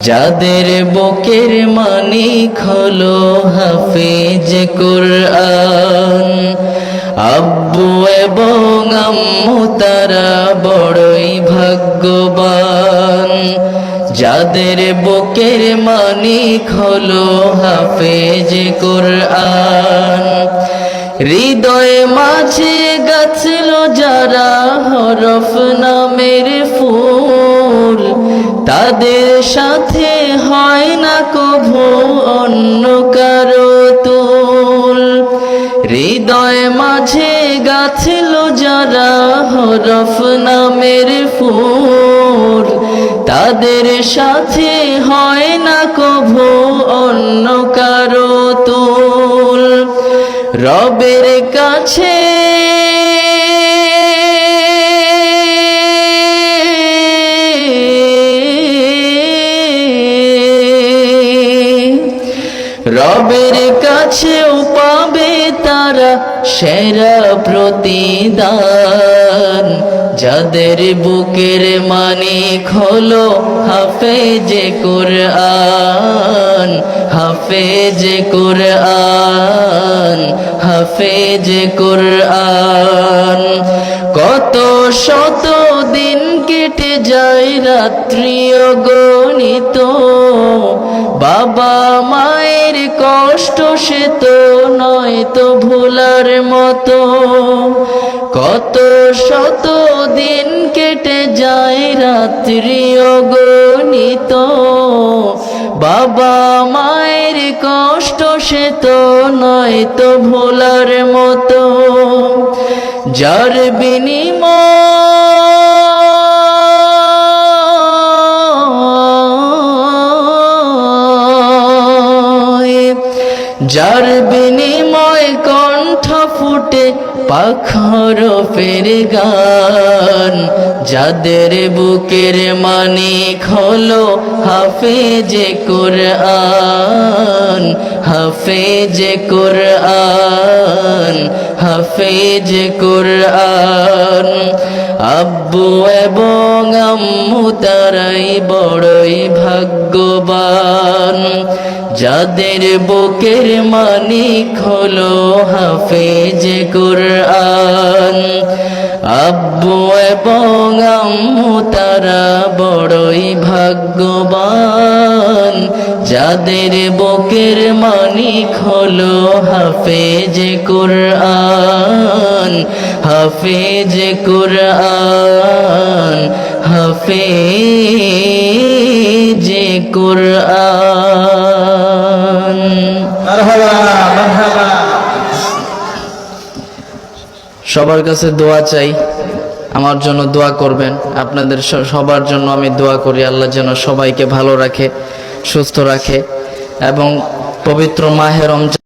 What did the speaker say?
যাদের বুকের মানিক হলো হাফেজ কুরআন, আব্বু এবং আম্মু তারা বড়ই ভাগ্যবান। যাদের বুকের মানিক হলো হাফেজ কুরআন, হৃদয়ে মাঝে গাছল যারা হরফ নামের ফুল, তাদের সাথে হয় না কভু অন্য কারো তুল। হৃদয় মাঝে গাছল যারা হরফ নামের ফুল, তাদের সাথে হয় না কভু অন্য কারো তুল। রবের কাছে রবের কাছেও পাবে তারা সেরা প্রতিদান। যাদের বুকের মানিক হলো হাফেজ কুরআন, হাফেজ কুরআন, হাফেজ কুরআন। কত শত দিন কেটে যায় রাত্রি অগণিত, বাবা মায়ের কষ্ট সে তো নয় তো ভোলার মতো। কত শত দিন কেটে যায় রাত্রি অগণিত, বাবা মায়ের কষ্ট সে তো নয় তো ভোলার মতো। যার বিনিময় কণ্ঠ ফুটে পাখর ফের গান। যাদের বুকের মানিক হলো হাফেজ কুরআন, হাফেজ কুরআন, হাফেজ কুরআন। আব্বু এবং আম্মু তারাই বড়ই ভাগ্যবান। যাদের বুকের মানিক হলো হাফেজ কুরআন, আব্বু এবং আম্মু তারা বড়ই ভাগ্যবান। যাদের বুকের মানিক হলো হাফেজ কুরআন, হাফেজ কুরআন, হাফেজ কুরআন। মারহাবা মারহাবা। সবার কাছে দোয়া চাই, আমার জন্য দোয়া করবেন। আপনাদের সবার জন্য আমি দোয়া করি, আল্লাহ যেন সবাইকে ভালো রাখে, সুস্থ রাখে এবং পবিত্র মাহে রমজান